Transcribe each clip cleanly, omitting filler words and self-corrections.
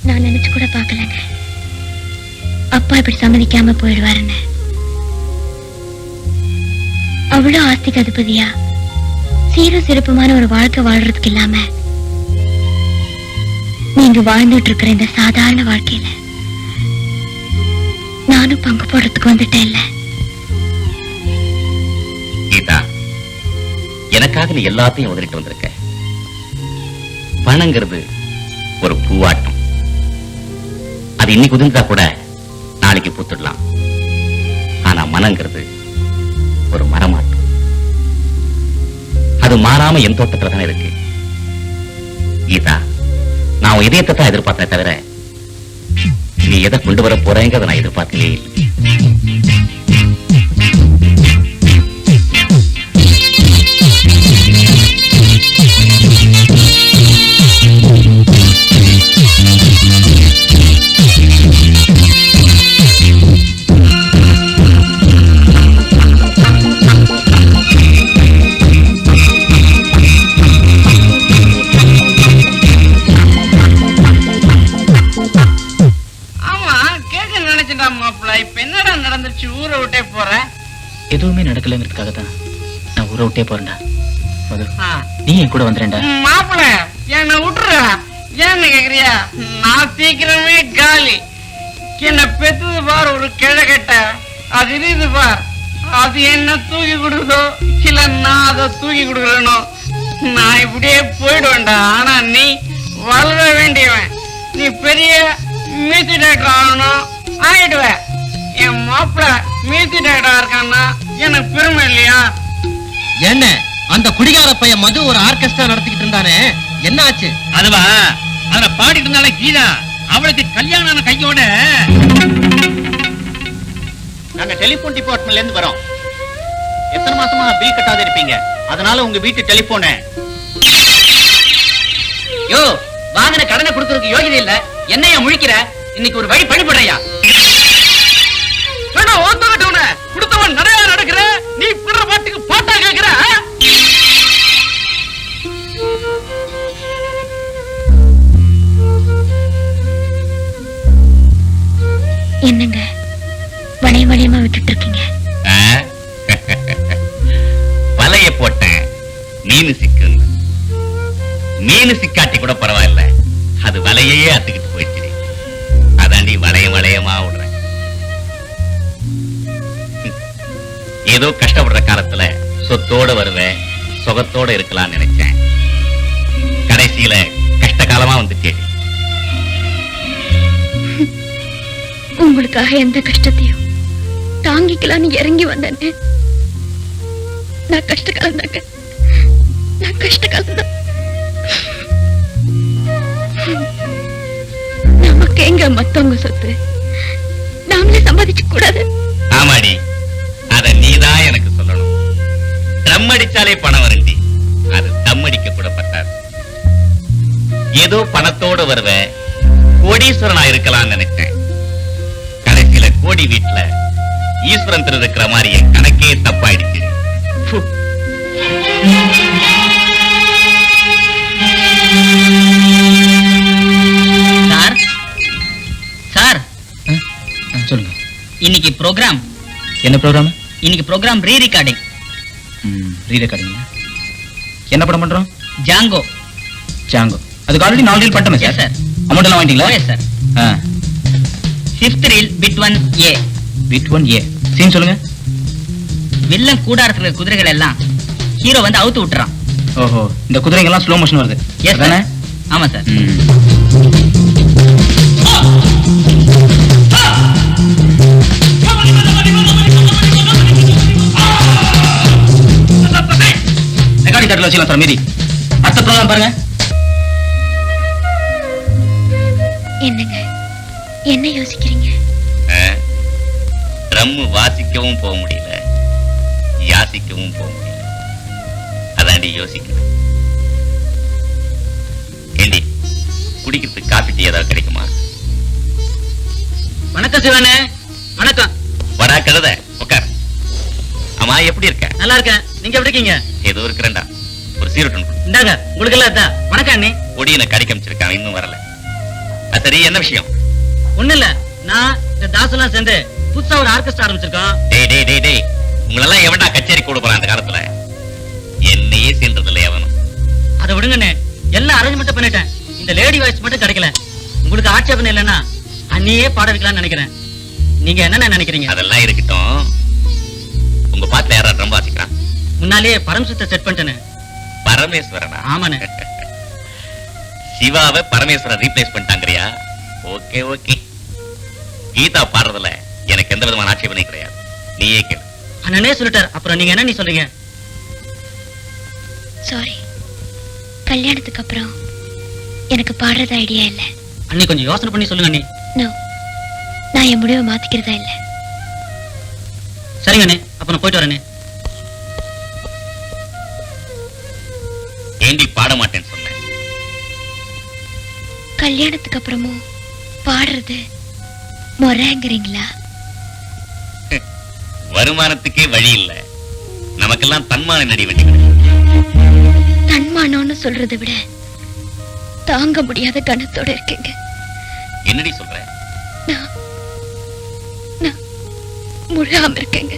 நான் நினைச்சு கூட பார்க்கலங்க அப்பா இப்படி சம்மதிக்காம போயிடுவாருன்னு. அவ்வளவு ஆஸ்திக்கு அதிபதியா சீரும் சிறப்புமான ஒரு வாழ்க்கை வாழ்றதுக்கு இல்லாம நீங்க வாழ்ந்துட்டு இருக்கிற இந்த சாதாரண வாழ்க்கையில நானும் பங்கு போடுறதுக்கு வந்துட்டேன். இல்ல கீதா, எனக்காக நீ எல்லாத்தையும் உதறிட்டு வந்திருக்க. பணங்கிறது ஒரு பூவாட்டம். அது இன்னைக்கு உதிர்ந்தா கூட நாளைக்கு பூத்துடலாம். ஆனா மனங்கிறது ஒரு மரமாட்டம். அது மாறாம என் தோட்டத்துல தானே இருக்கு. கீதா, நான் இதயத்தை தான் எதிர்பார்த்தேன் தவிர நீ எதை கொண்டு வர போறேங்கிறத நான் எதிர்பார்க்கவே இல்லை. எதுவுமே நடக்கலங்கிறதுக்காக தான் நான் ஊரை விட்டே போறேன்டா. மது, நீ என் கூட வந்துறேன்டா. மாப்பிள்ள என்ன விட்டுறா. ஏன்னு கேக்குறியா? நான் சீக்கிரமே காலி. என்ன பெத்தது பார் ஒரு கிழக்கட்ட. அது இருக்குது பார். அது என்ன தூக்கி கொடுக்குதோ இல்ல நான் அதை தூக்கி கொடுக்குறேனோ நான் இப்படியே போயிடுவேன்டா. ஆனா நீ வளர வேண்டியவன். நீ பெரிய மியூசிக் டைரக்டர் ஆகணும், ஆயிடுவ. என் மாப்பிள்ள மியூசிக் டைரக்டரா இருக்கான்னா எனக்கு பெருமை இல்லையா? என்ன அந்த குடிகார பையன் மது ஒரு ஆர்கெஸ்ட்ரா நடத்திக்கிட்டு இருந்தானே, என்ன ஆச்சு? அதுவா அத பாடிட்டு இருந்தாலே கீதா, அவளுக்கு கல்யாணம் கையோட. நாங்க டெலிபோன் டிபார்ட்மெண்ட்ல இருந்து வரோம். எத்தனை மாசமா பில் கட்டாத இருப்பீங்க, அதனால உங்க வீட்டு டெலிபோனை யோ வாங்கின கடனை கொடுக்கறதுக்கு யோகிதை இல்ல. என்னையா முழிக்கிற? இன்னைக்கு ஒரு வழி பண்ணிவிடுறையா? கொடுத்தவன் நிறைய நடக்கிற, நீ பிற பாட்டுக்கு பாட்டா கேட்கிற. என்னங்க வளைய வளையமா விட்டுட்டு இருக்கீங்க? வலைய போட்டேன், மீன் சிக்கு. மீன் சிக்காட்டி கூட பரவாயில்ல, அது வலையே அத்துக்கிட்டு போயிடுச்சு. அதாண்டி வளைய வளையமா விடுறேன். ஏதோ கஷ்டப்படுற காலத்துல சொத்தோட வருவேன், சுகத்தோட இருக்கலாம்னு நினைச்சேன். கடைசியில கஷ்ட காலமா வந்துச்சு. உங்களுக்காக எந்த கஷ்டத்தையும் தாங்கிக்கலான்னு இறங்கி வந்தேன்னு. நான் கஷ்ட காலம் தாங்க, நான் கஷ்ட காலம் தான். நமக்கு எங்க மத்தவங்க சொத்து, நாமளே சம்பாதிச்சு கூடாது. ஆமாடி, அத நீதான் எனக்கு சொல்லணும். ட்ரம் அடிச்சாலே பணம் வருண்டி, அது தம் அடிக்க கூட பட்டாது. ஏதோ பணத்தோடு வருவேன், கோடீஸ்வரனா இருக்கலாம்னு நினைச்சேன். கடைசியில கோடி வீட்டுல ஈஸ்வரன் திரு இருக்கிற மாதிரி என் கணக்கே தப்பாயிடுச்சு. சார் சார் சொல்லுங்க. இன்னைக்கு ப்ரோக்ராம். என்ன ப்ரோக்ராம்? இன்னைக்கு program re recording. Re recording என்ன படம் பண்றோம்? ஜாங்கோ. ஜாங்கோ அதுக்கு ஆல்ரெடி 4 ரீல் பண்ணிட்டோமே சார். சார் அமௌண்ட் எல்லாம் வாங்கிட்டீங்களா? Yes sir. 5th reel bit 1A. Bit 1A scene சொல்லுங்க. வில்லன் கூடாரத்துல இருக்க குதிரைகள் எல்லாம் ஹீரோ வந்து அவுத்து விட்டுறான். ஓஹோ, இந்த குதிரைகள் எல்லாம் ஸ்லோ மோஷன் வருது. எஸ் தானே? ஆமா சார். ரெக்கார்டிங் தட்டில் வச்சுக்கலாம் சார். மீதி அடுத்த ப்ரோக்ராம் பாருங்க. என்னங்க என்ன யோசிக்கிறீங்க? ட்ரம் வாசிக்கவும் போக முடியல, யாசிக்கவும் போக முடியல. அதாண்டி யோசிக்கிறேன். ஏண்டி குடிக்கிறதுக்கு காபி டீ ஏதாவது கிடைக்குமா? வணக்கம் சிவனே. வணக்கம். வடா கழுத, உட்கார். ஆமா, எப்படி இருக்க? நல்லா இருக்கேன். நீங்க எப்படி இருக்கீங்க? ஏதோ இருக்கிறேன்டா. ஒரு சீரட்டன் இந்தாங்க உங்களுக்கு எல்லாம். வணக்கம் அண்ணே. ஒடியனை கடிக்க அமைச்சிருக்கான், இன்னும் வரல. சரி, என்ன விஷயம்? ஒண்ணு இல்ல, நான் இந்த தாசெல்லாம் சேர்ந்து புதுசா ஒரு ஆர்கெஸ்ட்ரா ஆரம்பிச்சிருக்கோம். டேய், உங்களெல்லாம் எவன்டா கச்சேரி கூட போறான் அந்த காலத்துல? என்னையே சேர்ந்தது இல்லை எவனும். அதை விடுங்கண்ணே, எல்லாம் அரேஞ்ச்மெண்ட் பண்ணிட்டேன். இந்த லேடி வாய்ஸ் மட்டும் கிடைக்கல. உங்களுக்கு ஆட்சேபனை இல்லைன்னா அன்னையே பாட வைக்கலாம்னு நினைக்கிறேன். நீங்க என்ன நினைக்கிறீங்க? அதெல்லாம் இருக்கட்டும். உங்க பாட்டுல யாரா ட்ரம் வாசிக்கிறான்? முன்னாலேயே பரமசித்த செட் பண்ணிட்டேன்னு. பரமேஸ்வரனா? ஆமாண்ணே. சிவாவை பரமேஸ்வரன் ரீப்ளேஸ் பண்ணிட்டாங்கறியா? ஓகே. கீதா பாடுறதுல எனக்கு எந்த விதமான ஆட்சேபனை கிடையாது. நீயே கேளு. அண்ணனே சொல்லிட்டார், அப்புறம் நீங்க என்ன சொல்றீங்க? சாரி, கல்யாணத்துக்கு அப்புறம் எனக்கு பாடுறது ஐடியா இல்ல. அண்ணி கொஞ்சம் யோசனை பண்ணி சொல்லுங்க அண்ணி. நோ, நான் என் முடிவை மாத்திக்கிறதா இல்ல. சரிங்க அண்ணே, அப்ப நான் போயிட்டு வரேனே. ஏண்டி பாட மாட்டேன்னு சொன்னேன்? கல்யாணத்துக்கு அப்புறமும் பாடுறது முறைங்கிறீங்களா? வருமானத்துக்கே வழி இல்ல, நமக்கெல்லாம் தன்மான நடி வேண்டி. தன்மானம்னு சொல்றதை விட தாங்க முடியாத கணத்தோட இருக்கீங்க. என்னடி சொல்ற? நான் முழாம இருக்கேங்க.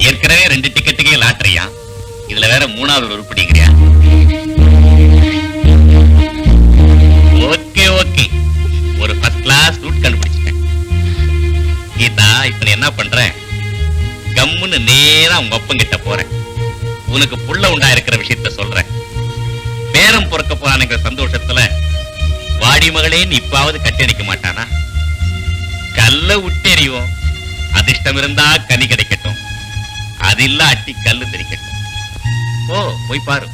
ஏற்கனவே 2 டிக்கெட்டுக்கே லாட்டரியா, இதுல வேற 3வது உருப்படிங்கிறியா? ஓகே, ஒரு ஃபர்ஸ்ட் கிளாஸ் ரூட் கண்டுபிடிச்சிட்டேன். கீதா, இப்ப நீ என்ன பண்ற? கம்முன்னு நேரா உங்க அப்பங்கிட்ட போறேன். உனக்கு புள்ள உண்டா இருக்கிற விஷயத்த சொல்றேன். பேரம் பொறுக்க போறானுங்கிற சந்தோஷத்துல வாடி மகளேன்னு இப்பாவது கட்டி அடிக்க மாட்டானா? கல்ல விட்டெறிவோம். அதிர்ஷ்டம் இருந்தா கனி கிடைக்கட்டும், அது இல்ல அட்டி கல்லு தெரிக்கட்டும். போய் பாரு.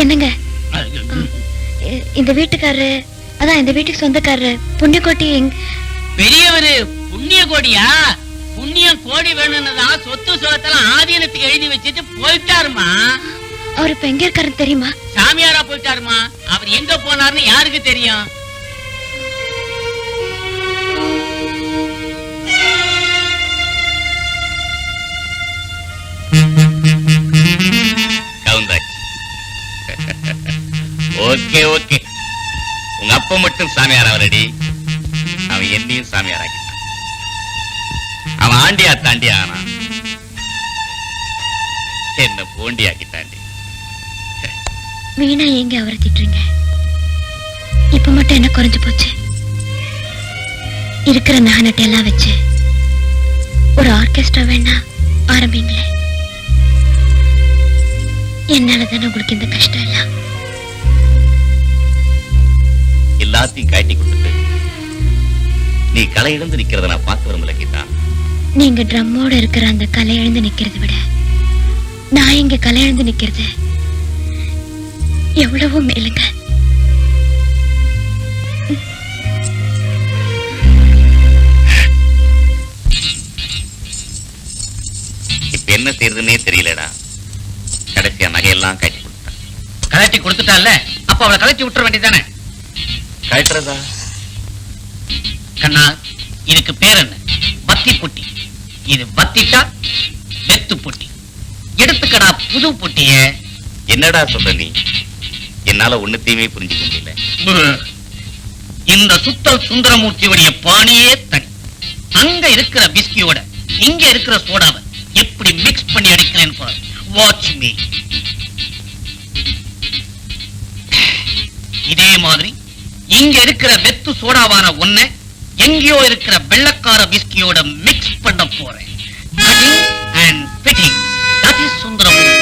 என்னங்க இந்த வீட்டுக்காரரு, அதான் இந்த வீட்டுக்கு சொந்தக்காரரு புண்ணியகோட்டி பெரியவரு புண்ணிய கோடியா? புண்ணியம் கோடி வேணும்னுதான் சொத்து சுகத்தெல்லாம் ஆதீனத்துக்கு எழுதி வச்சுட்டு போயிட்டாருமா. அவர் இப்ப எங்க இருக்காருன்னு தெரியுமா? சாமியாரா போயிட்டாருமா. அவர் எங்க போனாருன்னு யாருக்கு தெரியும்? ஓகே, உங்க அப்பா மட்டும் சாமியார் அவரடி, அவன் என்னையும் சாமியார் ஆக்கிட்டான். அவன் ஆண்டியா தாண்டி ஆனா என்ன போண்டி ஆக்கிட்டாண்டி. வீணா எங்க அவரை திட்டுறீங்க? இப்ப மட்டும் என்ன குறைஞ்சு போச்சு? இருக்கிற நகனட்டை எல்லாம் வச்சு ஒரு ஆர்கெஸ்ட்ரா வேணா ஆரம்பிங்களே. என்னாலதானே உங்களுக்கு இந்த கஷ்டம் எல்லாம். எல்லாத்தையும் காட்டி கொடுத்துட்டு நீ களை இழந்து நிக்கிறத நான் பார்க்க விரும்பல கீதா. நீங்க ட்ரம்மோட இருக்கிற அந்த கலை எழுந்து நிக்கிறத விட நான் இங்க கலை எழுந்து நிக்கிறது எவ்வளவோ மேலுங்க. இப்ப என்ன செய்யறதுன்னே தெரியலடா. கடைசியா நகையெல்லாம் கட்டி கொடுத்தான். கலட்டி கொடுத்துட்டால, அப்ப அவளை கலட்டி விட்டுற வேண்டியதானே? கட்டுறதா? கண்ணா, இதுக்கு பேர் என்ன? பத்தி புட்டி. இது பத்திட்டா வெத்து புட்டி. எடுத்துக்கடா புது புட்டிய. என்னடா சொல்ற நீ? என்னால ஒண்ணுத்தையுமே புரிஞ்சுக்க முடியல. இந்த சுத்தல் சுந்தரமூர்த்தியுடைய பாணியே தனி. அங்க இருக்கிற பிஸ்கியோட இங்க இருக்கிற சோடாவை எப்படி மிக்ஸ் பண்ணி அடிக்கிறேன்னு பாரு. Watch me. இதே மாதிரி இங்க இருக்கிற வெத்து சோடாவான ஒன்ன எங்கேயோ இருக்கிற வெள்ளக்கார விஸ்கியோட மிக்ஸ் பண்ண போறேன். and fitting. That is Sundaramurthy.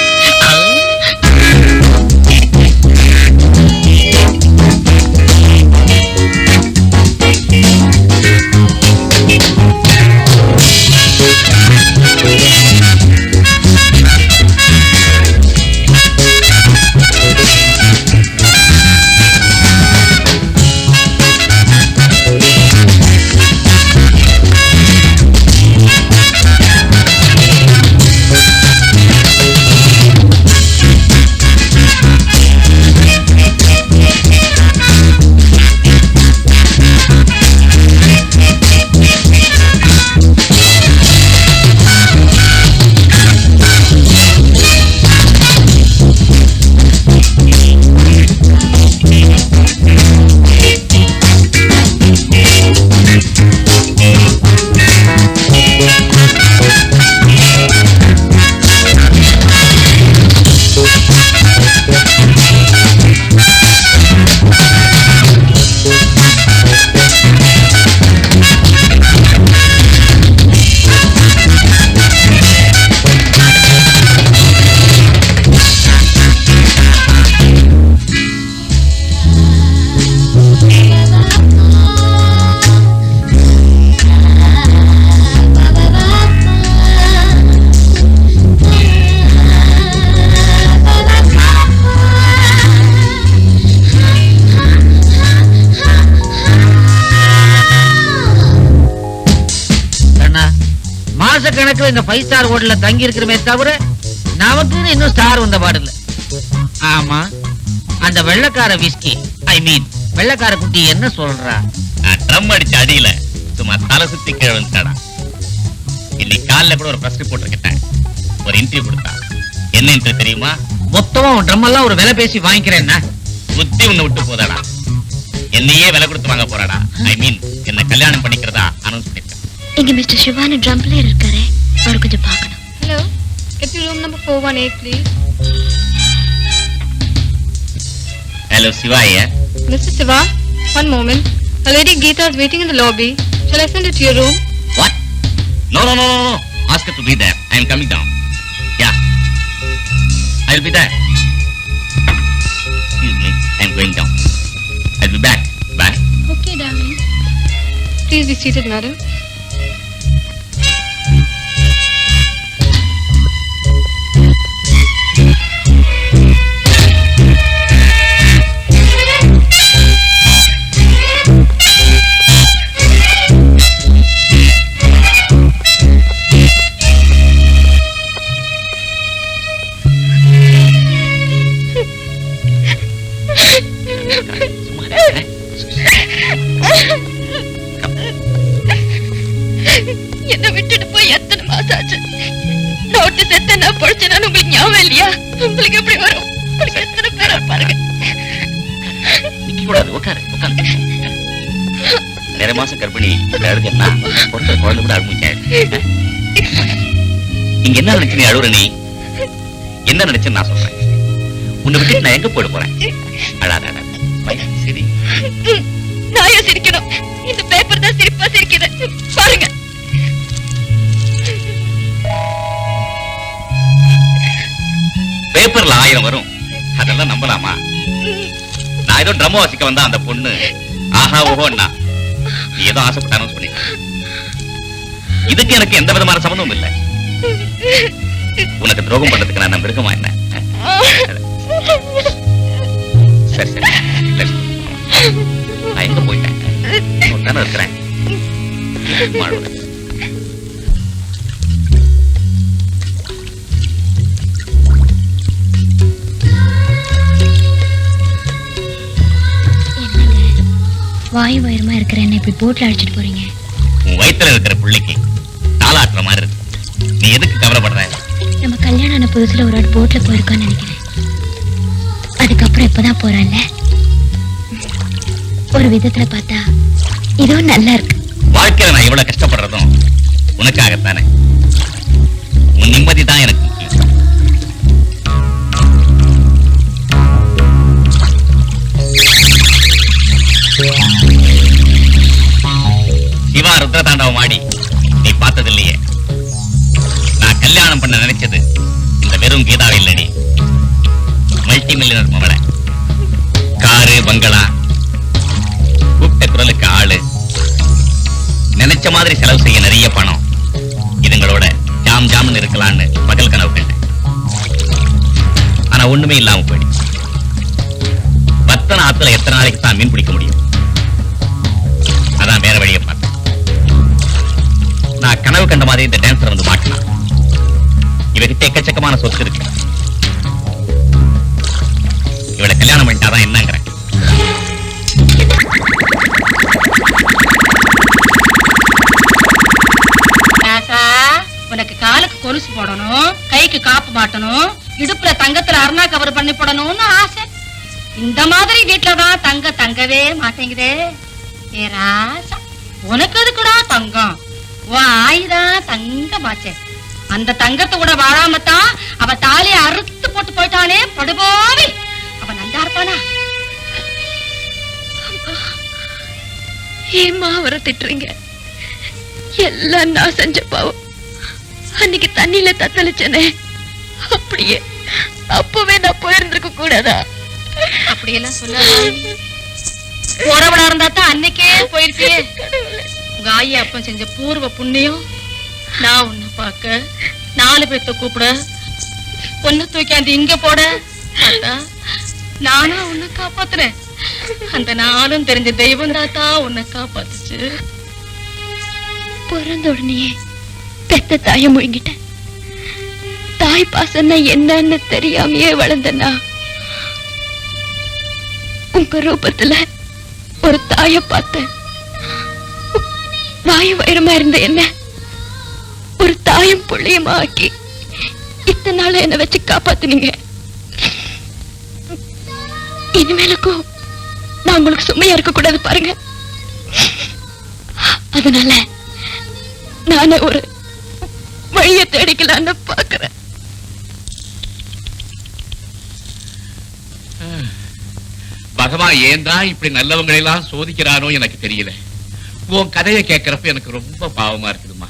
லட்சக்கணக்கில் இந்த 5 ஸ்டார் ஹோட்டல்ல தங்கி இருக்கிறமே தவிர நமக்குன்னு இன்னும் ஸ்டார் வந்த பாடல. ஆமா, அந்த வெள்ளைக்கார விஸ்கி ஐ மீன் வெள்ளைக்கார குட்டி என்ன சொல்றா? ட்ரம் அடிச்ச அடியில சும்மா தலை சுத்தி கீழே வந்துட்டாடா. இன்னைக்கு காலைல கூட ஒரு பிரஸ் ரிப்போர்ட்டர் கிட்ட ஒரு இன்டர்வியூ கொடுத்தா. என்ன இன்டர்வியூ தெரியுமா? மொத்தமா ட்ரம் எல்லாம் ஒரு விலை பேசி வாங்கிக்கிறேன்னா புத்தி உன்னை விட்டு போதாடா. என்னையே விலை கொடுத்து வாங்க போறாடா. ஐ மீன் என்ன கல்யாணம் பண்ணிக்கிறதா அனௌன்ஸ் பண்ணிருக்கேன். இங்க மிஸ்டர் சிவானு ட்ரம் பிளேயர் இருக்காரு, அவர் கொஞ்சம் பார்க்கணும். Hello, get to room number 418, please. Hello சிவாய. Mr. Siva, one moment. A lady Geeta is waiting in the lobby. Shall I send it to your room? What? No no no no. Ask her to be there. I am coming down. Yeah. I will be there. Excuse me. I am going down. I'll be back. Bye. Okay, darling. Please be seated, madam. என்ன விட்டுட்டு போய் எத்தனை மாசம் ஆச்சு? Note செத்த நான் படிச்சேன்னு உங்களுக்கு ஞாபகம் இல்லையா? உங்களுக்கு எப்படி வரும்? உங்களுக்கு எத்தனை பேரா பாருங்க. நிக்க கூடாது. உட்காரு உட்காரு. நிறைய மாசம் கர்ப்பிணி அழுதுன்னா பொறுத்த குழந்தை கூட அழுமுச்சாரு. இங்க என்ன நினைச்சு நீ அழுவுற? நீ என்ன நினைச்சு நான் சொல்றேன். உன்னை விட்டு நான் எங்க போயிட போறேன்? அழாத சரி. நான் ஏன் சிரிக்கணும்? இந்த பேப்பர் தான் சிரிப்பா சிரிக்குது பாருங்க. பேப்பர்ல 1000 வரும். அதெல்லாம் நம்பலாமா? நான் ஏதோ ட்ரம் வாசிக்க வந்தா அந்த பொண்ணு ஆஹா ஓஹோன்னா நீ ஏதோ ஆசைப்பட்டு அனௌன்ஸ் பண்ணிட்ட. இதுக்கு எனக்கு எந்த விதமான சம்பந்தமும் இல்லை. உனக்கு துரோகம் பண்றதுக்கு நான் மிருகமா என்ன? சரி சரி நான் எங்க போயிட்டேன்? தானே இருக்கிறேன். வாய் வயிறுமா இருக்கிற என்ன இப்படி போட்ல அடிச்சிட்டு போறீங்க? உன் வயித்துல இருக்கிற புள்ளைக்கு தாளாட்டுற மாதிரி இருக்கு. நீ எதுக்கு கவலைப்படுற? நம்ம கல்யாணம் ஆன புதுசுல ஒரு ஆள் போட்ல போயிருக்கான்னு நினைக்கிறேன். அதுக்கப்புறம் இப்பதான் போறான்ல. ஒரு விதத்துல பார்த்தா இதுவும் நல்லா இருக்கு. வாழ்க்கையில நான் இவ்வளவு கஷ்டப்படுறதும் உனக்காகத்தானே. உன் நிம்மதி தான் எனக்கு முக்கியம். சிவா ருத்ர தாண்டவம் ஆடி நீ பார்த்தது இல்லையே. நான் கல்யாணம் பண்ண நினைச்சது இந்த வெறும் கீதாவை இல்லடி, மல்டி மில்லியனர் மகளை. காரு பங்களா, கூப்பிட்ட குரலுக்கு ஆளு, நினைச்ச மாதிரி செலவு செய்ய நிறைய பணம். இதுங்களோட ஜாம் ஜாம்னு இருக்கலான்னு பகல் கனவு கண்டேன். ஆனா ஒண்ணுமே இல்லாம போயிடுச்சு. வத்தன ஆத்துல எத்தனை நாளைக்கு தான் மீன் பிடிக்க முடியும்? அதான் வேற வழியை பார்த்தேன். நான் கனவு கண்ட மாதிரி இந்த டான்சர் வந்து மாட்டினான். இவகிட்ட எக்கச்சக்கமான சொத்து இருக்கு. இவளை கல்யாணம் பண்ணிட்டாதான் என்னங்கிறேன். உனக்கு காலுக்கு கொலுசு போடணும், கைக்கு காப்பு மாட்டணும், இடுப்புல தங்கத்துல அருணா கவர் பண்ணி போடணும்னு ஆசை. இந்த மாதிரி வீட்டுலதான் தங்கவே மாட்டேங்குதே. ஏ ராசா, உனக்கு எதுக்குடா தங்கம்? உன் ஆயிதான் தங்கமாச்சே. அந்த தங்கத்தை கூட வாழாமத்தான் அவ தாலியை அறுத்து போட்டு போயிட்டானே படுபோவி. அவன் நல்லா இருப்பானா? ஏமா அவரை திட்டுறீங்க? எல்லாம் நான் செஞ்ச பாவம். அன்னைக்கு தண்ணியில தத்தளிச்சனே, அப்படியே அப்பவே நான் போயிருந்திருக்க கூடாதா? அப்படியெல்லாம் சொல்லாத. உறவுடா இருந்தா தான் அன்னைக்கே போயிருப்பியே. உங்க ஆயி அப்பன் செஞ்ச பூர்வ புண்ணியம். நான் உன்னை பார்க்க 4 பேர்த்த கூப்பிட, பொண்ணு தூக்காந்து இங்க போட, நானும் உன்னை காப்பாத்துறேன். அந்த நாளும் தெரிஞ்ச தெய்வம் தாத்தா உன்னை காப்பாத்துச்சு. பிறந்த உடனே பெத்த தாயை முழுங்கிட்டேன். தாய் பாசம்னா என்னன்னு தெரியாமையே வளர்ந்தனா உங்க ரூபத்துல ஒரு தாய பார்த்தேன். வாயு வைரமா இருந்த என்ன ஒரு தாயும் புள்ளியமா ஆக்கி இத்தனை நாள் என்ன வச்சு காப்பாத்துனீங்க. இனிமேலுக்கும் நான் உங்களுக்கு சுமையா இருக்க கூடாது பாருங்க. அதனால நானே ஒரு வழிய தேடிக்கலான்னு பாக்குறேன். பகவான் ஏன் தான் இப்படி நல்லவங்களை எல்லாம் சோதிக்கிறானோ எனக்கு தெரியல. உன் கதையை கேட்கிறப்ப எனக்கு ரொம்ப பாவமா இருக்குதுமா.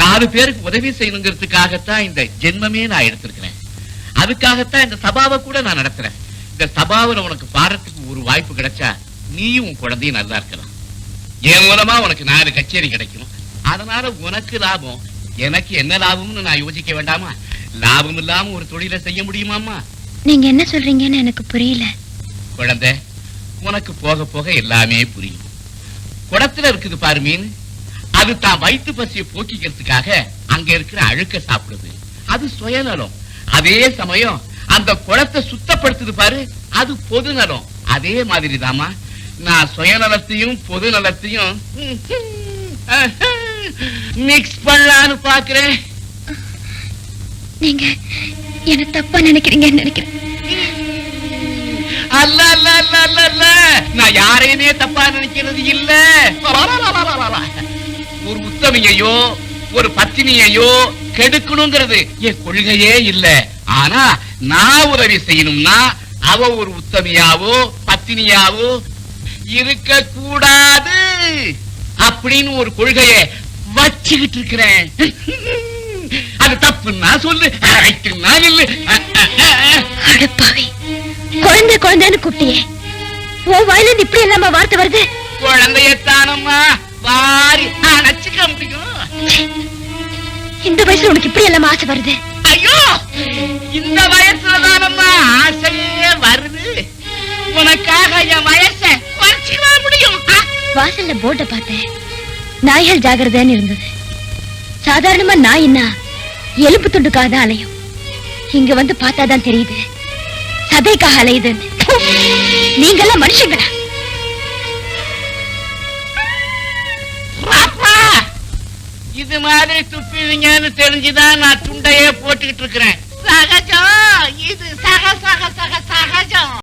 4 பேருக்கு உதவி செய்யணுங்கிறதுக்காகத்தான் இந்த ஜென்மமே நான் எடுத்திருக்கிறேன். அதுக்காகத்தான் இந்த சபாவை கூட நான் நடத்துறேன். இந்த சபாவில் உனக்கு பாடுறதுக்கு ஒரு வாய்ப்பு கிடைச்சா நீயும் உன் குழந்தையும் நல்லா இருக்கலாம். என் மூலமா உனக்கு 4 கச்சேரி கிடைக்கும். அதனால உனக்கு லாபம், எனக்கு என்ன லாபம்னு நான் யோசிக்க வேண்டாமா? லாபம் இல்லாம ஒரு தொழிலை செய்ய முடியுமாமா? நீங்க என்ன சொல்றீங்கன்னு எனக்கு புரியல. குழந்தை, உனக்கு போக போக எல்லாமே புரியும். குடத்துல இருக்குது பாரு மீன், அது தான் வயிற்று பசியை போக்கிக்கிறதுக்காக அங்க இருக்கிற அழுக்க சாப்பிடுது. அது சுயநலம். அதே சமயம் அந்த குளத்தை சுத்தப்படுத்துது பாரு, அது பொது நலம். அதே மாதிரிதாமா நான் சுயநலத்தையும் பொது நலத்தையும் மிக்ஸ் பண்ணலான்னு பாக்குறேன். நீங்க என்ன தப்பா நினைக்கிறீங்கன்னு நினைக்கிறேன். அல்ல அல்ல அல்ல அல்ல அல்ல, நான் யாரையுமே தப்பா நினைக்கிறது இல்ல. ஒரு உத்தமையோ ஒரு பத்தினியையோ கெடுக்கணுங்கிறது என் கொள்கையே இல்ல. ஆனா நான் உதவி செய்யணும்னா அவ ஒரு உத்தமையாவோ பத்தினியாவோ இருக்க கூடாது அப்படின்னு ஒரு கொள்கையை வச்சுக்கிட்டு இருக்கிறேன். அது தப்புன்னா சொல்லு, ரைட்டுன்னா இல்ல. அடப்பாவி, குழந்தை குழந்தைன்னு கூப்பிட்டியே, உன் வாயில இப்படி எல்லாம வார்த்தை வருது? குழந்தையத்தானம்மா வாரி அணைச்சுக்க முடியும். இந்த வயசுல உனக்கு இப்படி எல்லாம ஆசை வருது? ஐயோ, இந்த வயசுலதானம்மா ஆசையே வருது. உனக்காக என் வயசை குறைச்சிக்க முடியும். வாசல்ல போர்ட பார்த்தேன், நாய்கள் ஜாகிரதைன்னு இருந்தது. சாதாரணமா நாயின்னா எலும்பு துண்டுக்காக தான் அலையும். இங்க வந்து பார்த்தாதான் தெரியுது சதைக்காக அலையுதுன்னு. நீங்கெல்லாம் மனுஷங்களா? இது மாதிரி துப்பிவீங்கன்னு தெரிஞ்சுதான் நான் துண்டையே போட்டுக்கிட்டு இருக்கிறேன். சகஜம், இது சக சக சக சகஜம்.